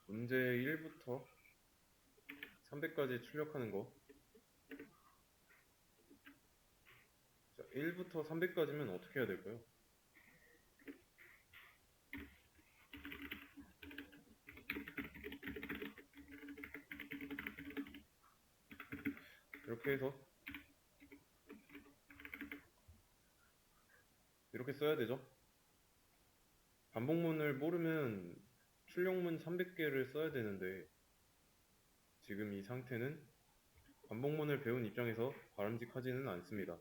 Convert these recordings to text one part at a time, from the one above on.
문제 1부터 300까지 출력하는 거. 자, 1부터 300까지면 어떻게 해야 될까요? 이렇게 해서 이렇게 써야 되죠. 반복문을 모르면 출력문 300개를 써야 되는데 지금 이 상태는 반복문을 배운 입장에서 바람직하지는 않습니다.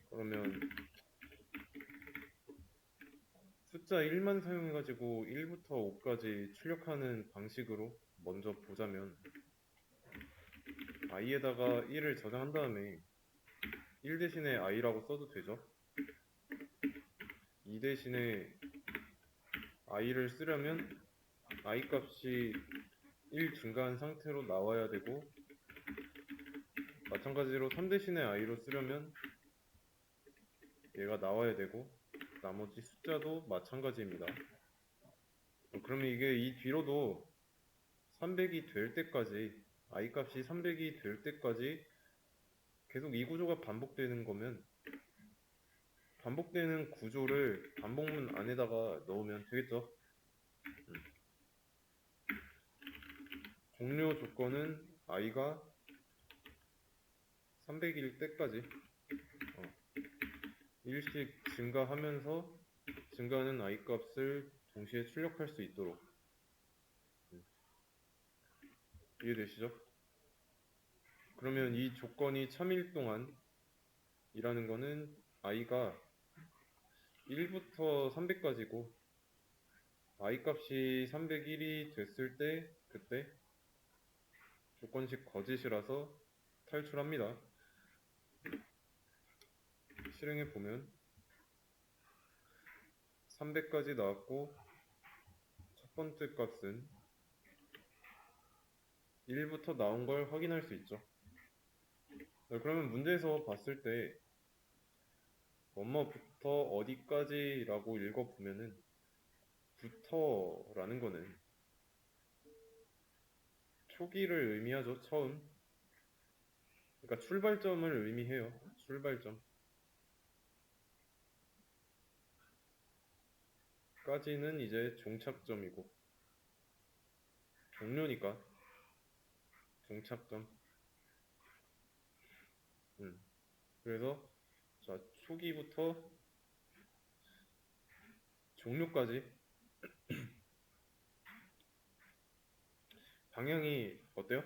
그러면 숫자 1만 사용해가지고 1부터 5까지 출력하는 방식으로 먼저 보자면 i에다가 1을 저장한 다음에 1 대신에 i라고 써도 되죠. 2 대신에 i를 쓰려면 i 값이 1 증가한 상태로 나와야 되고, 마찬가지로 3 대신에 i로 쓰려면 얘가 나와야 되고, 나머지 숫자도 마찬가지입니다. 그러면 이게 이 뒤로도 300이 될 때까지, i 값이 300이 될 때까지 계속 이 구조가 반복되는 거면 반복되는 구조를 반복문 안에다가 넣으면 되겠죠. 종료 조건은 i가 300일 때까지 1씩 증가하면서 증가하는 i 값을 동시에 출력할 수 있도록. 이해되시죠? 그러면 이 조건이 참일 동안 이라는 거는 i가 1부터 300까지고 i 값이 301이 됐을 때 그때 조건식 거짓이라서 탈출합니다. 실행해 보면 300까지 나왔고 첫 번째 값은 1부터 나온 걸 확인할 수 있죠. 그러면 문제에서 봤을 때 뭐뭐부터 어디까지 라고 읽어보면은 부터라는 거는 초기를 의미하죠. 처음. 그러니까 출발점을 의미해요. 출발점. 까지는 이제 종착점이고 종료니까 종착점. 그래서 자, 초기부터 종료까지 방향이 어때요?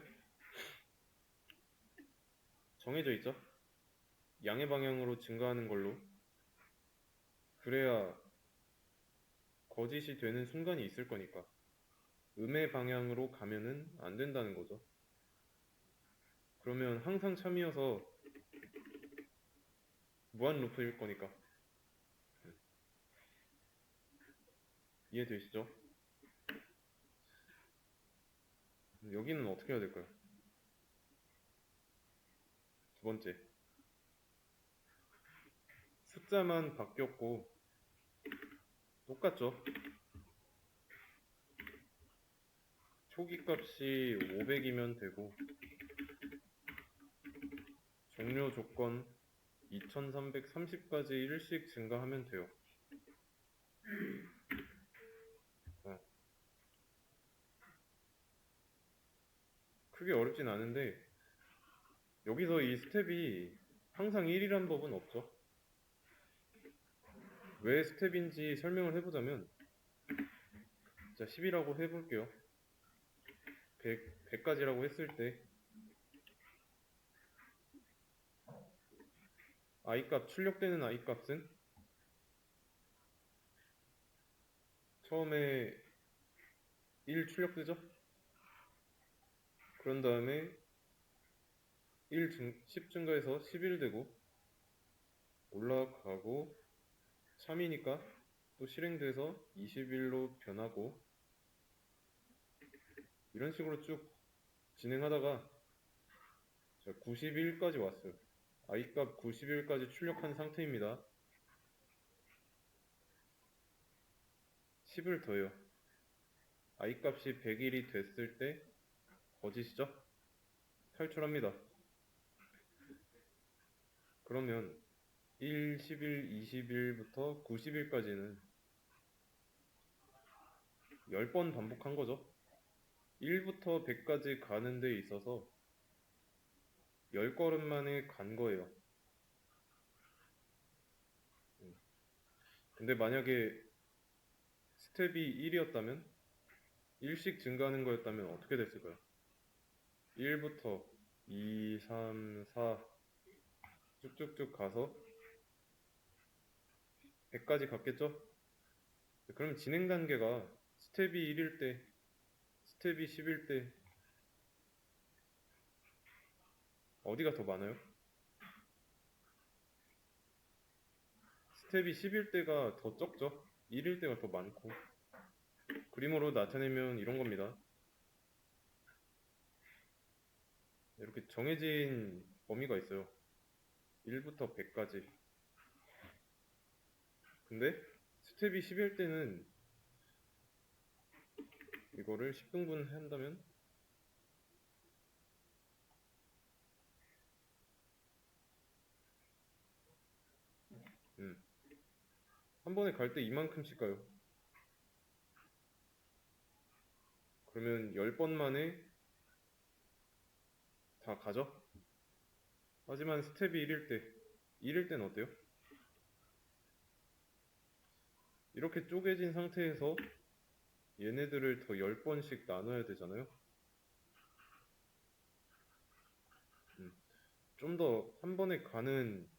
정해져 있죠? 양의 방향으로 증가하는 걸로. 그래야 거짓이 되는 순간이 있을 거니까. 음의 방향으로 가면은 안 된다는 거죠. 그러면 항상 참이어서 무한 루프일 거니까. 이해되시죠? 여기는 어떻게 해야 될까요? 두 번째, 숫자만 바뀌었고 똑같죠? 초기 값이 500이면 되고 종료 조건 2330까지 1씩 증가하면 돼요. 크게 어렵진 않은데 여기서 이 스텝이 항상 1이란 법은 없죠. 왜 스텝인지 설명을 해보자면, 자, 10이라고 해볼게요. 100까지라고 했을 때 i 값, 출력되는 i 값은 처음에 1 출력되죠? 그런 다음에 10 증가해서 11 되고 올라가고 참이니까 또 실행돼서 21로 변하고 이런 식으로 쭉 진행하다가 91까지 왔어요. i 값 91까지 출력한 상태입니다. 10을 더해요. I 값이 100일이 됐을 때 거짓이죠? 탈출합니다. 그러면 1, 10일, 20일부터 90일까지는 10번 반복한 거죠. 1부터 100까지 가는 데 있어서 10걸음 만에 간 거예요. 근데 만약에 스텝이 1이었다면 1씩 증가하는 거였다면 어떻게 됐을까요? 1부터 2, 3, 4 쭉쭉쭉 가서 100까지 갔겠죠? 그럼 진행 단계가 스텝이 1일 때, 스텝이 10일 때 어디가 더 많아요? 스텝이 10일 때가 더 적죠? 1일 때가 더 많고. 그림으로 나타내면 이런 겁니다. 이렇게 정해진 범위가 있어요. 1부터 100까지. 근데 스텝이 10일 때는 이거를 10등분 한다면 한 번에 갈 때 이만큼씩 가요. 그러면 10번 만에 다 가죠? 하지만 스텝이 1일 때는 어때요? 이렇게 쪼개진 상태에서 얘네들을 더 10번씩 나눠야 되잖아요? 좀 더 한 번에 가는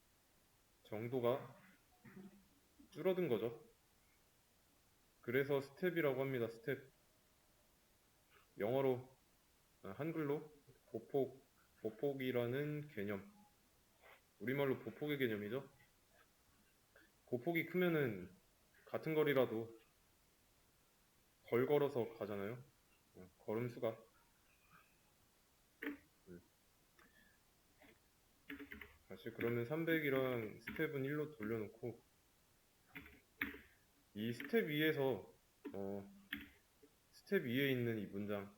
정도가 줄어든 거죠. 그래서 스텝이라고 합니다. 스텝. 영어로, 한글로 보폭이라는 개념. 우리말로 보폭의 개념이죠. 보폭이 크면은 같은 거리라도 덜 걸어서 가잖아요. 걸음 수가. 다시 그러면 300이랑 스텝은 1로 돌려놓고 이 스텝 위에서 스텝 위에 있는 이 문장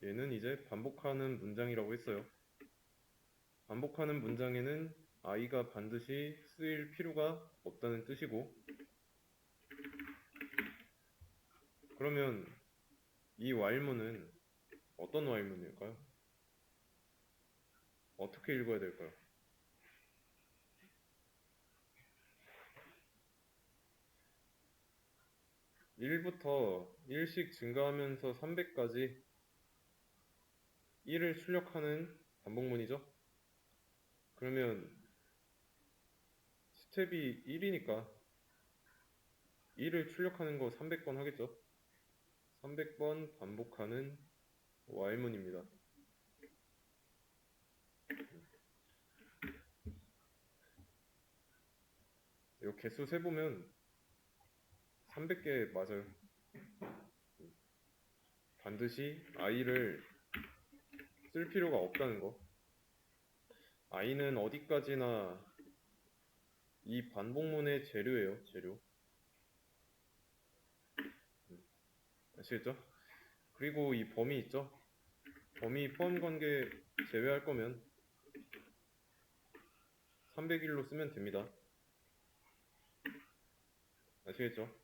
얘는 이제 반복하는 문장이라고 했어요. 반복하는 문장에는 I가 반드시 쓰일 필요가 없다는 뜻이고 그러면 이 while문은 어떤 while문일까요? 어떻게 읽어야 될까요? 1부터 1씩 증가하면서 300까지 1을 출력하는 반복문이죠. 그러면 스텝이 1이니까 1을 출력하는 거 300번 하겠죠. 300번 반복하는 while문입니다. 이 개수 세보면 300개 맞아요. 반드시 I를 쓸 필요가 없다는 거. I는 어디까지나 이 반복문의 재료예요, 재료. 아시겠죠? 그리고 이 범위 있죠? 범위 포함 관계 제외할 거면 301로 쓰면 됩니다. 아시겠죠?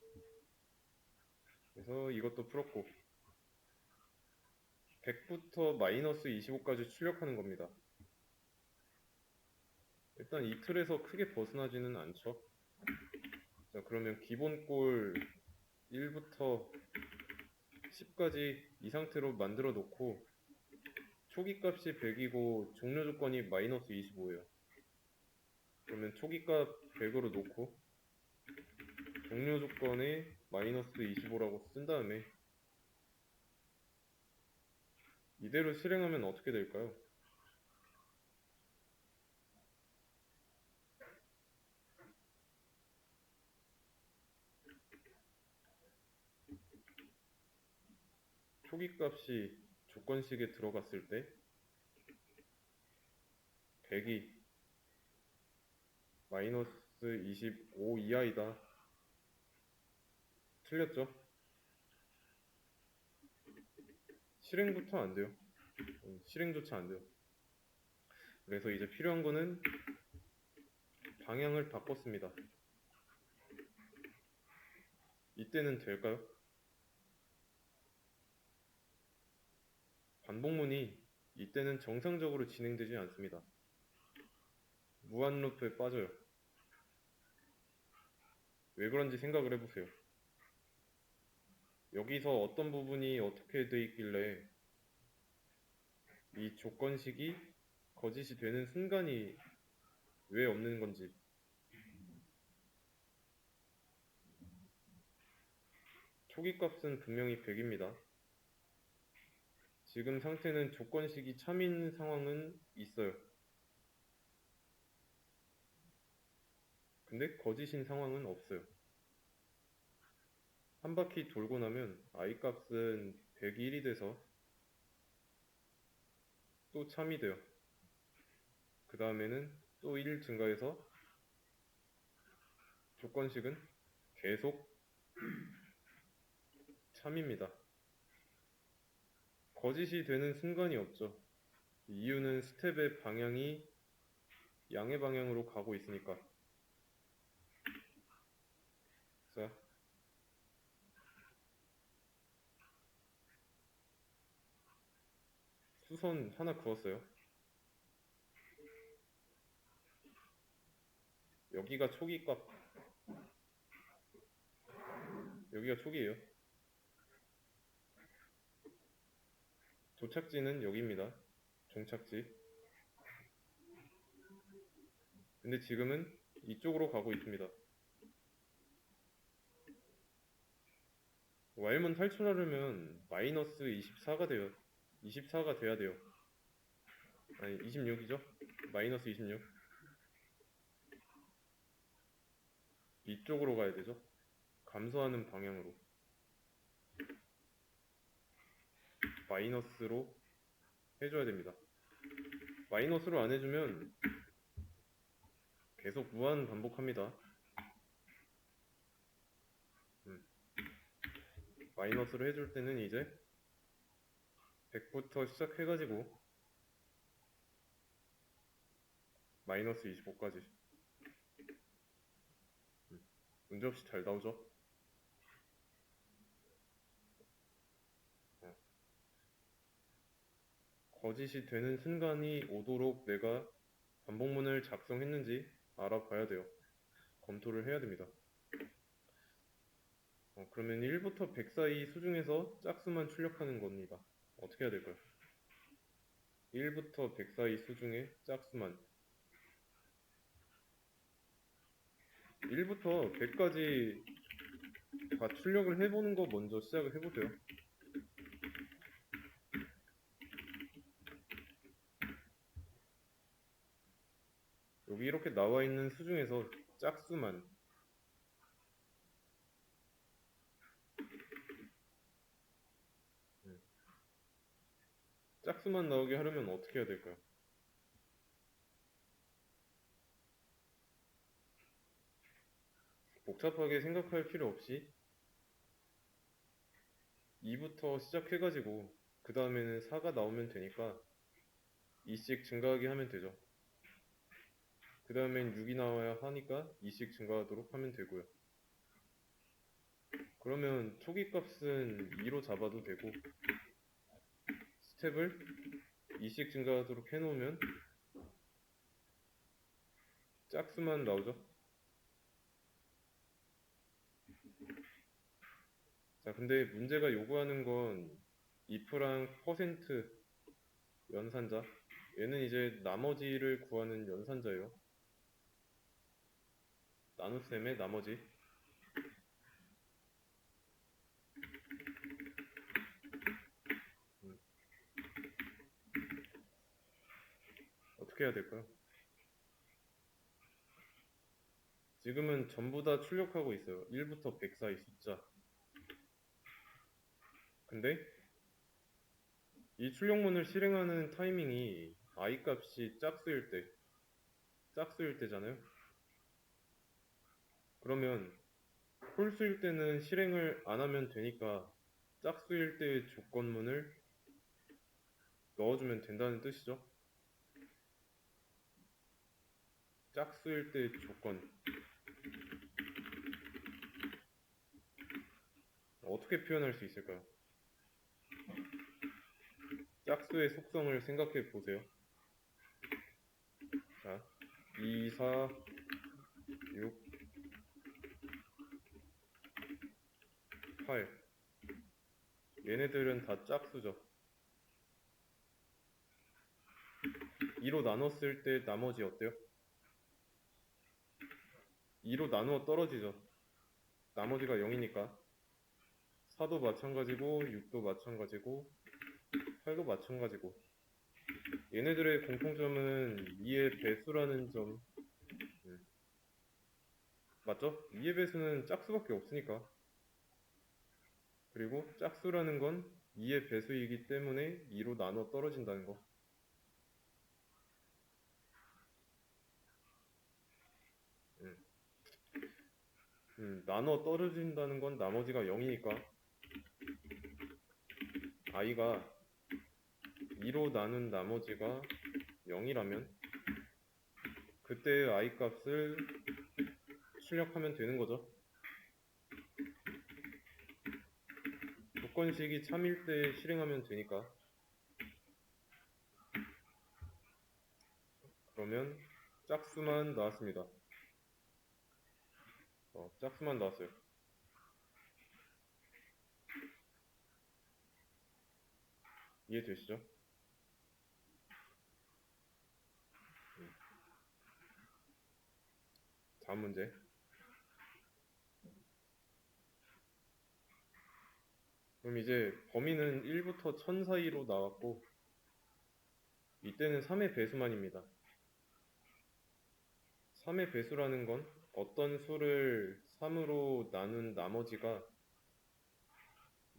그래서 이것도 풀었고 100부터 마이너스 25까지 출력하는 겁니다. 일단 이 틀에서 크게 벗어나지는 않죠. 자, 그러면 기본꼴 1부터 10까지 이 상태로 만들어 놓고 초기 값이 100이고 종료 조건이 마이너스 25예요. 그러면 초기 값 100으로 놓고 종료 조건에 마이너스 25라고 쓴 다음에 이대로 실행하면 어떻게 될까요? 초기 값이 조건식에 들어갔을 때 100이 마이너스 25 이하이다. 틀렸죠? 실행부터 안 돼요. 실행조차 안 돼요. 그래서 이제 필요한 거는 방향을 바꿨습니다. 이때는 될까요? 반복문이 이때는 정상적으로 진행되지 않습니다. 무한 루프에 빠져요. 왜 그런지 생각을 해보세요. 여기서 어떤 부분이 어떻게 돼 있길래 이 조건식이 거짓이 되는 순간이 왜 없는 건지. 초기 값은 분명히 100입니다. 지금 상태는 조건식이 참인 상황은 있어요. 근데 거짓인 상황은 없어요. 한 바퀴 돌고 나면 i 값은 101이 돼서 또 참이 돼요. 그 다음에는 또 1 증가해서 조건식은 계속 참입니다. 거짓이 되는 순간이 없죠. 이유는 스텝의 방향이 양의 방향으로 가고 있으니까. 자, 수선 하나 그었어요. 여기가 초기 값, 여기가 초기예요. 도착지는 여기입니다. 종착지. 근데 지금은 이쪽으로 가고 있습니다. 와일문 탈출하려면 마이너스 24가 돼요. 24가 돼야 돼요. 아니 26이죠? 마이너스 26. 이쪽으로 가야 되죠. 감소하는 방향으로. 마이너스로 해줘야 됩니다. 마이너스로 안 해주면 계속 무한 반복합니다. 마이너스로 해줄 때는 이제 100부터 시작해가지고 마이너스 25까지. 문제없이 잘 나오죠? 거짓이 되는 순간이 오도록 내가 반복문을 작성했는지 알아봐야 돼요. 검토를 해야 됩니다. 그러면 1부터 100 사이 수중에서 짝수만 출력하는 겁니다. 어떻게 해야 될까요? 1부터 100 사이 수중에 짝수만. 1부터 100까지 다 출력을 해보는 거 먼저 시작을 해보세요. 여기 이렇게 나와 있는 수 중에서 짝수만. 짝수만 나오게 하려면 어떻게 해야 될까요? 복잡하게 생각할 필요 없이 2부터 시작해가지고 그 다음에는 4가 나오면 되니까 2씩 증가하게 하면 되죠. 그 다음엔 6이 나와야 하니까 2씩 증가하도록 하면 되고요. 그러면 초기 값은 2로 잡아도 되고 스텝을 2씩 증가하도록 해놓으면 짝수만 나오죠. 자, 근데 문제가 요구하는 건 if랑 퍼센트 연산자. 얘는 이제 나머지를 구하는 연산자예요. 나눗셈의 나머지. 어떻게 해야 될까요? 지금은 전부 다 출력하고 있어요. 1부터 100 사이 숫자. 근데 이 출력문을 실행하는 타이밍이 i 값이 짝수일 때잖아요. 그러면 홀수일 때는 실행을 안 하면 되니까 짝수일 때의 조건문을 넣어주면 된다는 뜻이죠. 짝수일 때 조건 어떻게 표현할 수 있을까요? 짝수의 속성을 생각해 보세요. 자, 2, 4, 6, 8 얘네들은 다 짝수죠. 2로 나눴을 때 나머지 어때요? 2로 나누어 떨어지죠. 나머지가 0이니까 4도 마찬가지고 6도 마찬가지고 8도 마찬가지고 얘네들의 공통점은 2의 배수라는 점. 맞죠? 2의 배수는 짝수밖에 없으니까. 그리고 짝수라는 건 2의 배수이기 때문에 2로 나눠 떨어진다는 거. 나눠 떨어진다는 건 나머지가 0이니까 i가 2로 나눈 나머지가 0이라면 그때의 i 값을 출력하면 되는 거죠. 조건식이 참일 때 실행하면 되니까. 그러면 짝수만 나왔습니다. 짝수만 나왔어요. 이해되시죠? 다음 문제. 그럼 이제 범위는 1부터 1000 사이로 나왔고 이때는 3의 배수만입니다. 3의 배수라는 건 어떤 수를 3으로 나눈 나머지가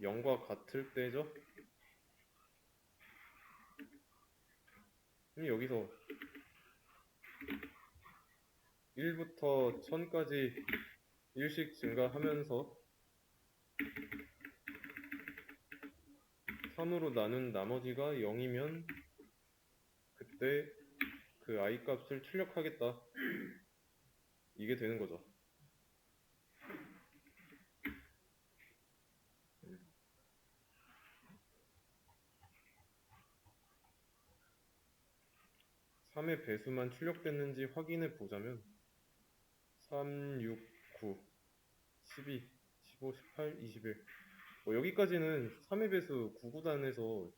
0과 같을 때죠? 그럼 여기서 1부터 1000까지 1씩 증가하면서 3으로 나눈 나머지가 0이면 그때 그 i 값을 출력하겠다. 이게 되는 거죠. 삼 3의 배수만 출력됐는지 확인해 보자면 3, 6, 9, 12, 15, 18, 21 여기까지는 3의 배수 9구단에서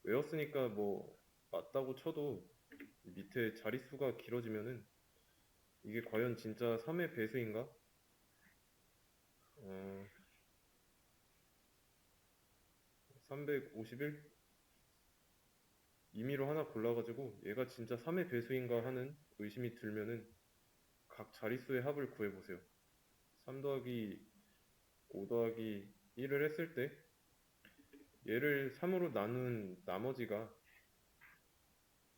외웠으니까 맞다고 쳐도 밑에 자릿수가 길어지면은 이게 과연 진짜 3의 배수인가? 351? 임의로 하나 골라가지고 얘가 진짜 3의 배수인가 하는 의심이 들면은 각 자릿수의 합을 구해보세요. 3 더하기 5 더하기 1을 했을 때 얘를 3으로 나눈 나머지가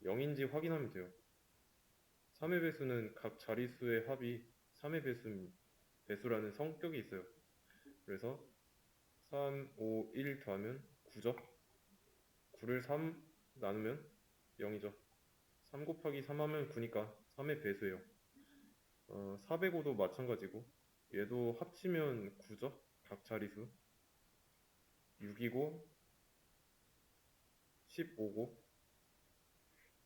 0인지 확인하면 돼요. 3의 배수는 각 자릿수의 합이 3의 배수라는 성격이 있어요. 그래서 3, 5, 1 더하면 9죠. 9를 3 나누면 0이죠. 3 곱하기 3 하면 9니까 3의 배수예요. 405도 마찬가지고 얘도 합치면 9죠. 각 자릿수 6이고 15고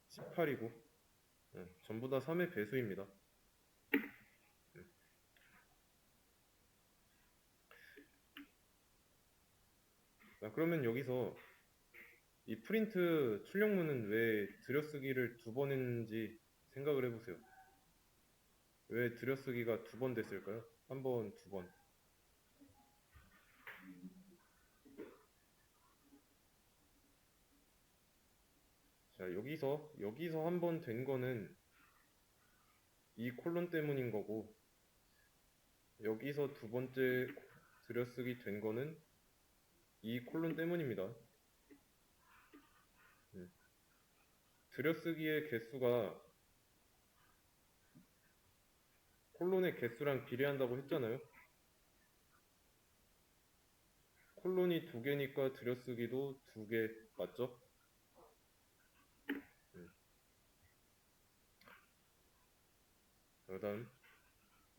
18이고 전부 다 3의 배수입니다. 자, 그러면 여기서 이 프린트 출력문은 왜 들여쓰기를 2번 했는지 생각을 해보세요. 왜 들여쓰기가 2번 됐을까요? 1번, 2번. 자, 여기서 한 번 된 거는 이 콜론 때문인 거고, 여기서 두 번째 들여쓰기 된 거는 이 콜론 때문입니다. 들여쓰기의 개수가 콜론의 개수랑 비례한다고 했잖아요. 콜론이 2개니까 들여쓰기도 2개 맞죠? 그 다음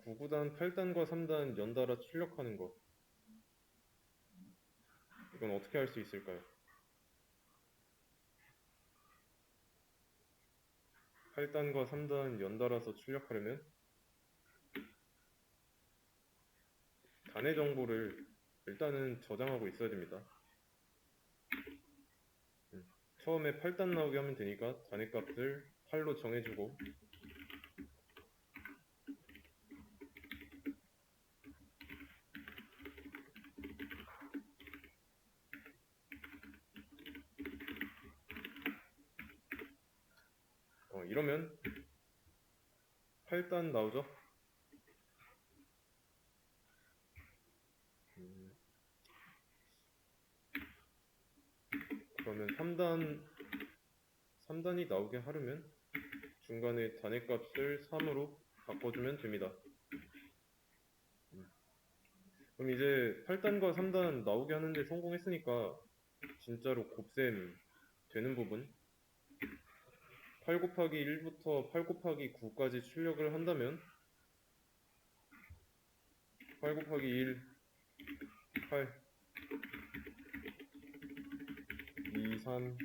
9구단 8단과 3단 연달아 출력하는 거. 이건 어떻게 할 수 있을까요? 8단과 3단 연달아서 출력하려면 단의 정보를 일단은 저장하고 있어야 됩니다. 처음에 8단 나오게 하면 되니까 단의 값을 8로 정해주고, 이러면 8단 나오죠? 그러면 3단이 나오게 하려면 중간에 단의 값을 3으로 바꿔주면 됩니다. 그럼 이제 8단과 3단 나오게 하는데 성공했으니까 진짜로 곱셈 되는 부분, 8 곱하기 1부터 8 곱하기 9까지 출력을 한다면 8 곱하기 1, 8, 2, 3,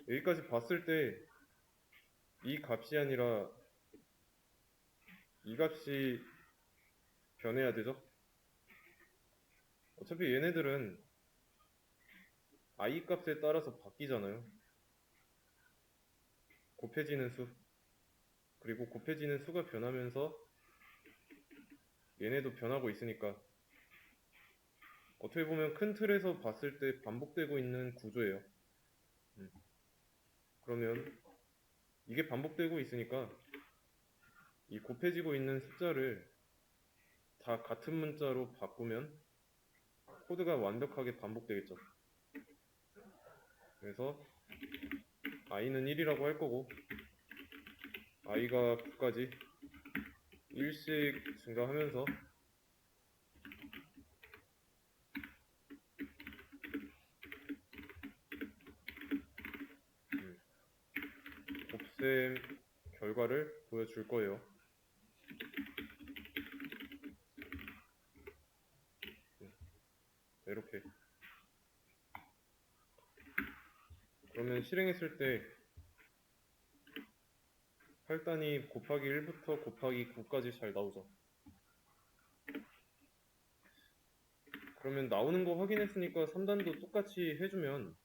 여기까지 봤을 때 이 값이 아니라 이 값이 변해야 되죠? 어차피 얘네들은 i 값에 따라서 바뀌잖아요. 곱해지는 수, 그리고 곱해지는 수가 변하면서 얘네도 변하고 있으니까 어떻게 보면 큰 틀에서 봤을 때 반복되고 있는 구조예요. 그러면 이게 반복되고 있으니까 이 곱해지고 있는 숫자를 다 같은 문자로 바꾸면 코드가 완벽하게 반복되겠죠. 그래서 i는 1이라고 할 거고 i가 9까지 1씩 증가하면서 곱셈 결과를 보여줄 거예요. 이렇게. 그러면 실행했을 때 8단이 곱하기 1부터 곱하기 9까지 잘 나오죠. 그러면 나오는 거 확인했으니까 3단도 똑같이 해주면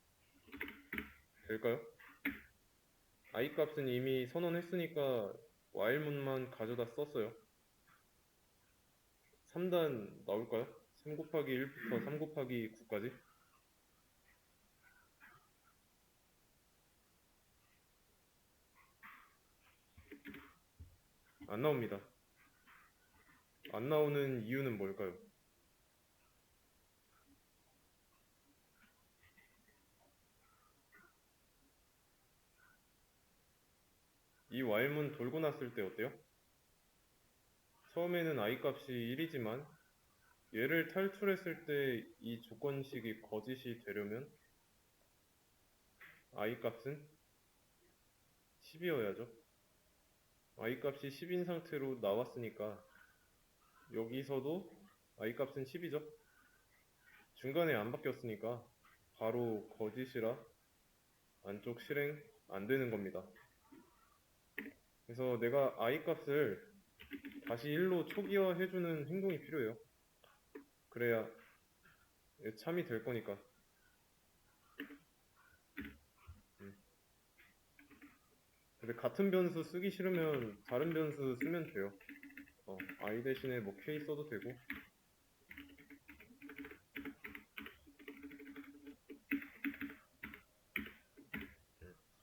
될까요? i 값은 이미 선언했으니까 while문만 가져다 썼어요. 3단 나올까요? 3 곱하기 1부터 3 곱하기 9까지? 안 나옵니다. 안 나오는 이유는 뭘까요? 이 while문 돌고 났을 때 어때요? 처음에는 i 값이 1이지만 얘를 탈출했을 때 이 조건식이 거짓이 되려면 i 값은 10이어야죠. i 값이 10인 상태로 나왔으니까 여기서도 i 값은 10이죠. 중간에 안 바뀌었으니까 바로 거짓이라 안쪽 실행 안 되는 겁니다. 그래서 내가 i 값을 다시 1로 초기화 해주는 행동이 필요해요. 그래야 참이 될 거니까. 근데 같은 변수 쓰기 싫으면 다른 변수 쓰면 돼요. i 대신에 뭐 k 써도 되고.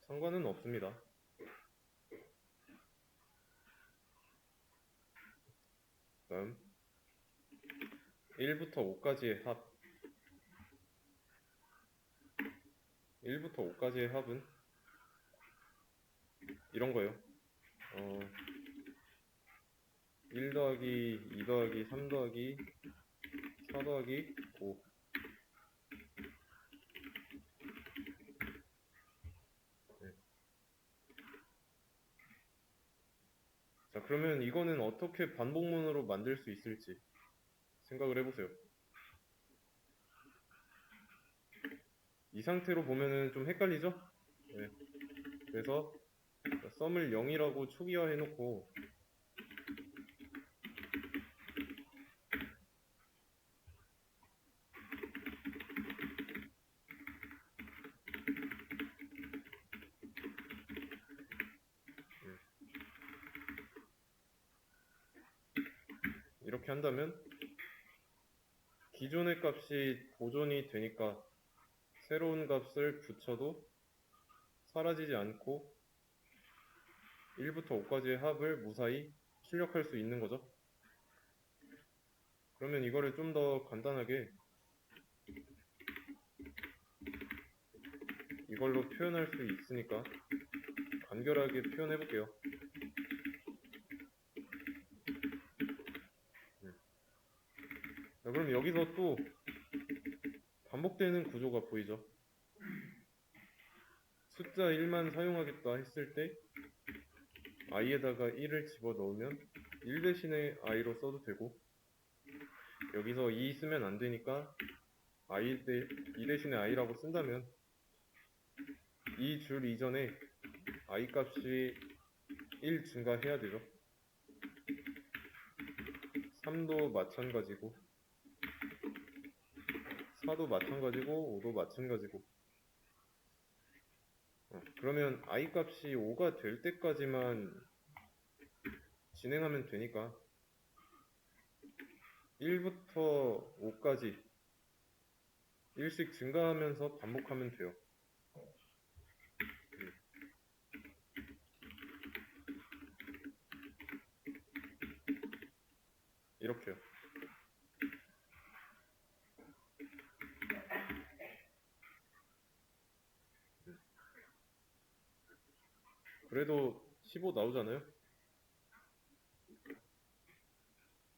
상관은 없습니다. 다음 1부터 5까지의 합. 1부터 5까지의 합은 이런 거예요. 1 더하기 2 더하기 3 더하기 4 더하기 5. 그러면 이거는 어떻게 반복문으로 만들 수 있을지 생각을 해보세요. 이 상태로 보면은 좀 헷갈리죠? 네. 그래서 썸을 0이라고 초기화 해놓고 이렇게 한다면 기존의 값이 보존이 되니까 새로운 값을 붙여도 사라지지 않고 1부터 5까지의 합을 무사히 출력할 수 있는 거죠. 그러면 이거를 좀 더 간단하게 이걸로 표현할 수 있으니까 간결하게 표현해 볼게요. 그럼 여기서 또 반복되는 구조가 보이죠. 숫자 1만 사용하겠다 했을 때 i에다가 1을 집어넣으면 1 대신에 i로 써도 되고, 여기서 2 쓰면 안 되니까 2 대신에 i라고 쓴다면 이 줄 이전에 i 값이 1 증가해야 되죠. 3도 마찬가지고 4도 마찬가지고 5도 마찬가지고. 그러면 i 값이 5가 될 때까지만 진행하면 되니까 1부터 5까지 1씩 증가하면서 반복하면 돼요. 이렇게요. 그래도 15 나오잖아요.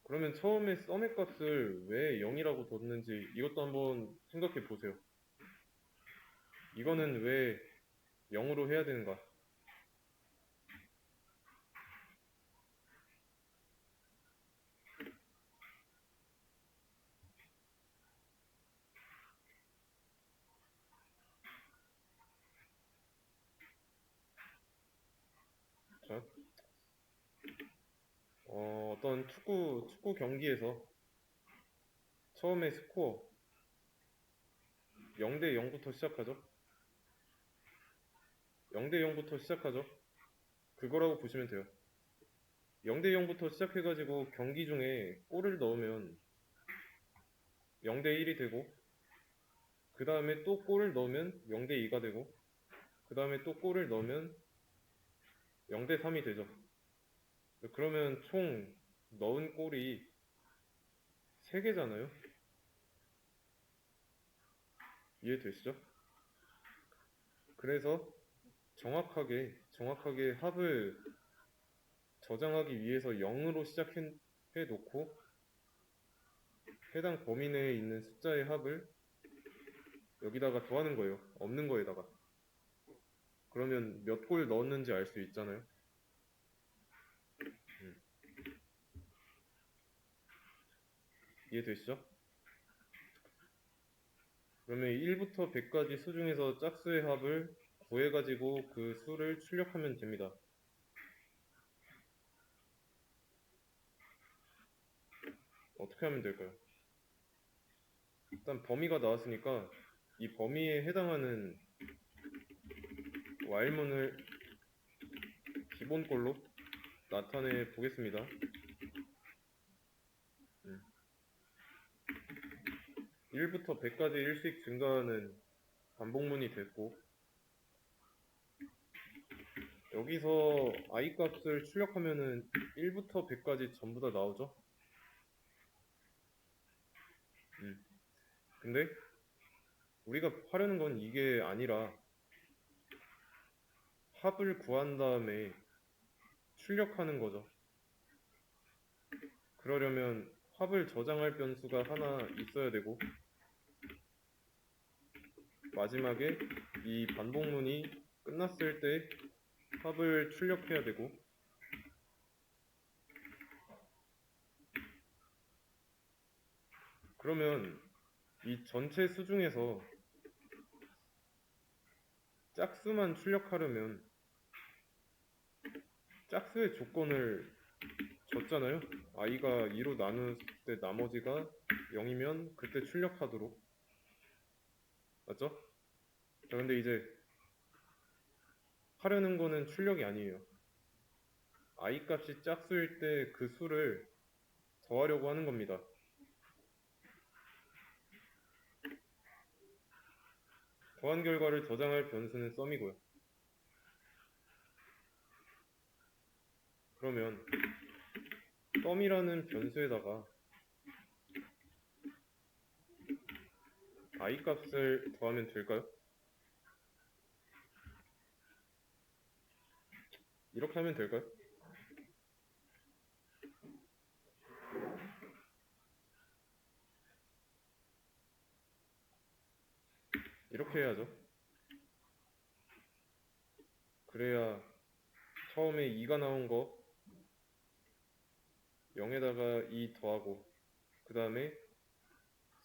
그러면 처음에 썸의 값을 왜 0이라고 뒀는지 이것도 한번 생각해 보세요. 이거는 왜 0으로 해야 되는가? 자, 어떤 축구 경기에서 처음에 스코어 0대 0부터 시작하죠. 0대 0부터 시작하죠. 그거라고 보시면 돼요. 0대 0부터 시작해가지고 경기 중에 골을 넣으면 0대 1이 되고, 그 다음에 또 골을 넣으면 0대 2가 되고, 그 다음에 또 골을 넣으면 0대 3이 되죠. 그러면 총 넣은 골이 3개잖아요. 이해되시죠? 그래서 정확하게 합을 저장하기 위해서 0으로 시작해 놓고 해당 범위 내에 있는 숫자의 합을 여기다가 더하는 거예요. 없는 거에다가. 그러면 몇 골 넣었는지 알 수 있잖아요. 이해되시죠? 그러면 1부터 100까지 수 중에서 짝수의 합을 구해가지고 그 수를 출력하면 됩니다. 어떻게 하면 될까요? 일단 범위가 나왔으니까 이 범위에 해당하는 while문을 기본꼴로 나타내 보겠습니다. 1부터 100까지 1씩 증가하는 반복문이 됐고, 여기서 i 값을 출력하면은 1부터 100까지 전부 다 나오죠. 근데 우리가 하려는 건 이게 아니라 합을 구한 다음에 출력하는 거죠. 그러려면 합을 저장할 변수가 하나 있어야 되고, 마지막에 이 반복문이 끝났을 때 합을 출력해야 되고, 그러면 이 전체 수 중에서 짝수만 출력하려면 짝수의 조건을 줬잖아요. i가 2로 나눌 때 나머지가 0이면 그때 출력하도록. 맞죠? 자, 근데 이제 하려는 거는 출력이 아니에요. i 값이 짝수일 때 그 수를 더하려고 하는 겁니다. 더한 결과를 저장할 변수는 썸이고요. 그러면 썸이라는 변수에다가 i 값을 더하면 될까요? 이렇게 하면 될까요? 이렇게 해야죠. 그래야 처음에 2가 나온 거 0에다가 2 더하고 그 다음에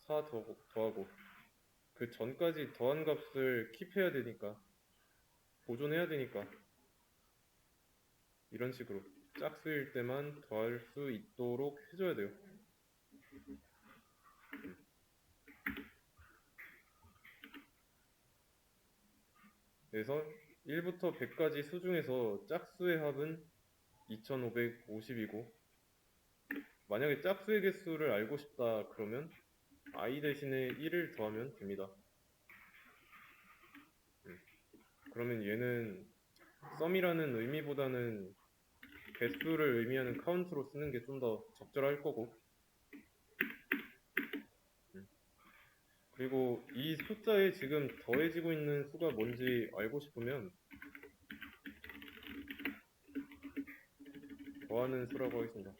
4 더하고 그 전까지 더한 값을 킵해야 되니까 보존해야 되니까 이런 식으로 짝수일 때만 더할 수 있도록 해줘야 돼요. 그래서 1부터 100까지 수 중에서 짝수의 합은 2550이고 만약에 짝수의 개수를 알고 싶다 그러면 i 대신에 1을 더하면 됩니다. 그러면 얘는 썸이라는 의미보다는 개수를 의미하는 카운트로 쓰는 게 좀 더 적절할 거고 그리고 이 숫자에 지금 더해지고 있는 수가 뭔지 알고 싶으면 더하는 수라고 하겠습니다.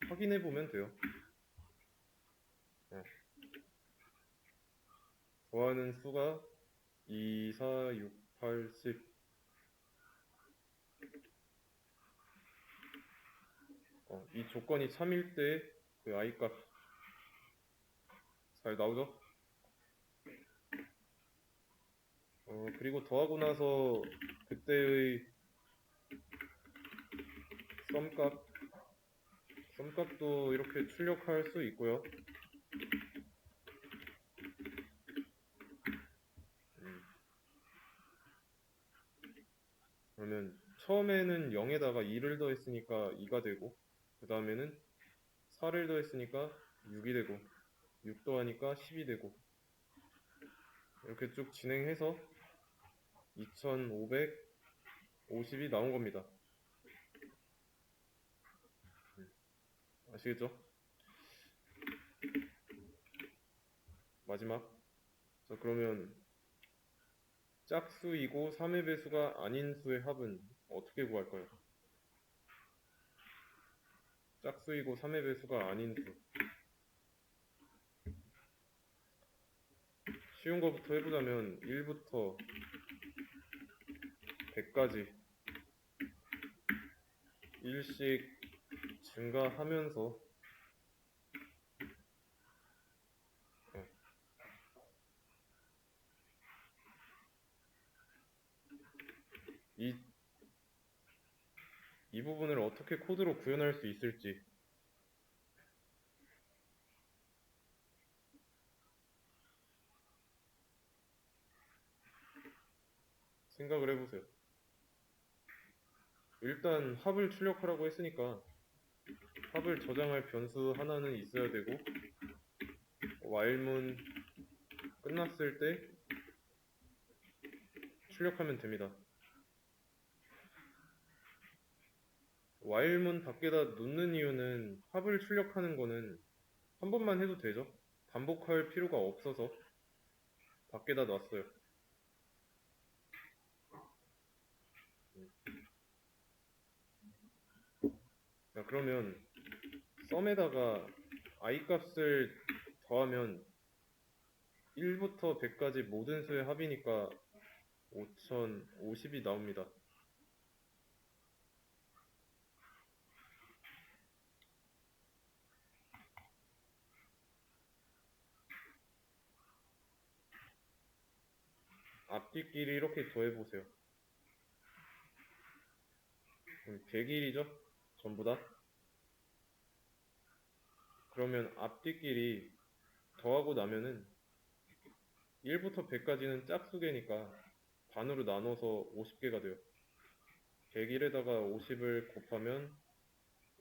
확인해 보면 돼요. 더하는 수가 2, 4, 6, 8, 10 이 조건이 참일 때 그 i 값 잘 나오죠? 그리고 더하고 나서 그때의 썸값도 이렇게 출력할 수 있고요. 그러면 처음에는 0에다가 2를 더했으니까 2가 되고 그 다음에는 4를 더했으니까 6이 되고 6 더하니까 10이 되고 이렇게 쭉 진행해서 2550이 나온 겁니다. 아시겠죠? 마지막. 자, 그러면 짝수이고 3의 배수가 아닌 수의 합은 어떻게 구할까요? 짝수이고 3의 배수가 아닌 수. 쉬운 거부터 해보자면 1부터 100까지 1씩 증가하면서 이, 이 부분을 어떻게 코드로 구현할 수 있을지 생각을 해보세요. 일단 합을 출력하라고 했으니까 합을 저장할 변수 하나는 있어야 되고 while문 끝났을 때 출력하면 됩니다. while문 밖에다 놓는 이유는 합을 출력하는 거는 한 번만 해도 되죠. 반복할 필요가 없어서 밖에다 놨어요. 자, 그러면 썸에다가 i 값을 더하면 1부터 100까지 모든 수의 합이니까 5050이 나옵니다. 앞뒤끼리 이렇게 더해보세요. 100일이죠? 전부 다? 그러면 앞뒤끼리 더하고 나면은 1부터 100까지는 짝수개니까 반으로 나눠서 50개가 돼요. 101에다가 50을 곱하면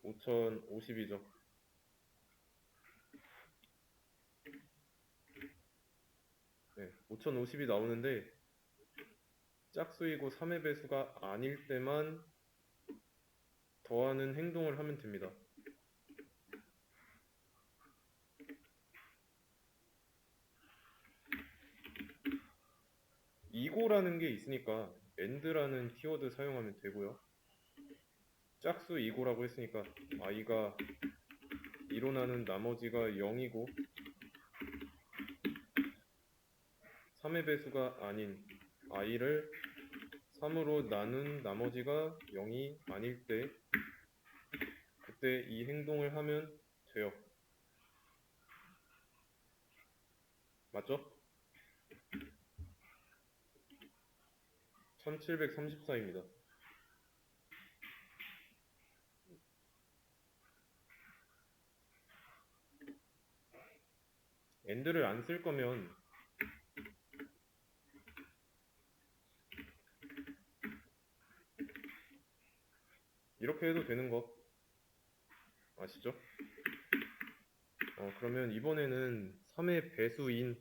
5050이죠. 네, 5050이 나오는데 짝수이고 3의 배수가 아닐 때만 더하는 행동을 하면 됩니다. 이고라는 게 있으니까 and라는 키워드 사용하면 되고요. 짝수 이고라고 했으니까 i가 2로 나는 나머지가 0이고 3의 배수가 아닌 i를 3으로 나눈 나머지가 0이 아닐 때 그때 이 행동을 하면 돼요. 맞죠? 1734입니다. and를 안 쓸 거면 이렇게 해도 되는 거 아시죠? 그러면 이번에는 3의 배수인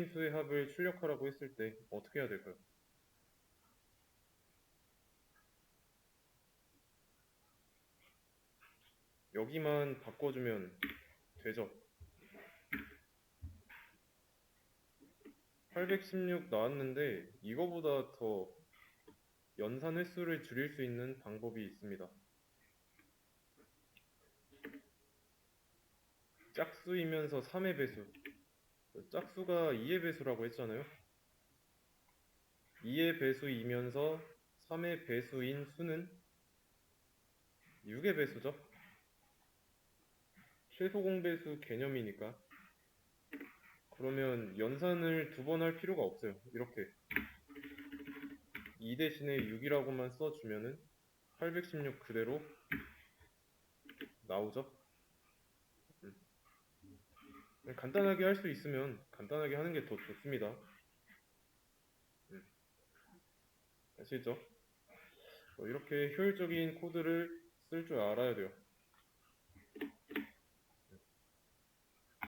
수의 합을 출력하라고 했을 때 어떻게 해야 될까요? 여기만 바꿔주면 되죠. 816 나왔는데 이거보다 더 연산 횟수를 줄일 수 있는 방법이 있습니다. 짝수이면서 3의 배수. 짝수가 2의 배수라고 했잖아요. 2의 배수이면서 3의 배수인 수는 6의 배수죠. 최소 공배수 개념이니까. 그러면 연산을 두 번 할 필요가 없어요. 이렇게 2 대신에 6이라고만 써주면은 816 그대로 나오죠. 간단하게 할 수 있으면 간단하게 하는 게 더 좋습니다. 아시죠? 이렇게 효율적인 코드를 쓸 줄 알아야 돼요.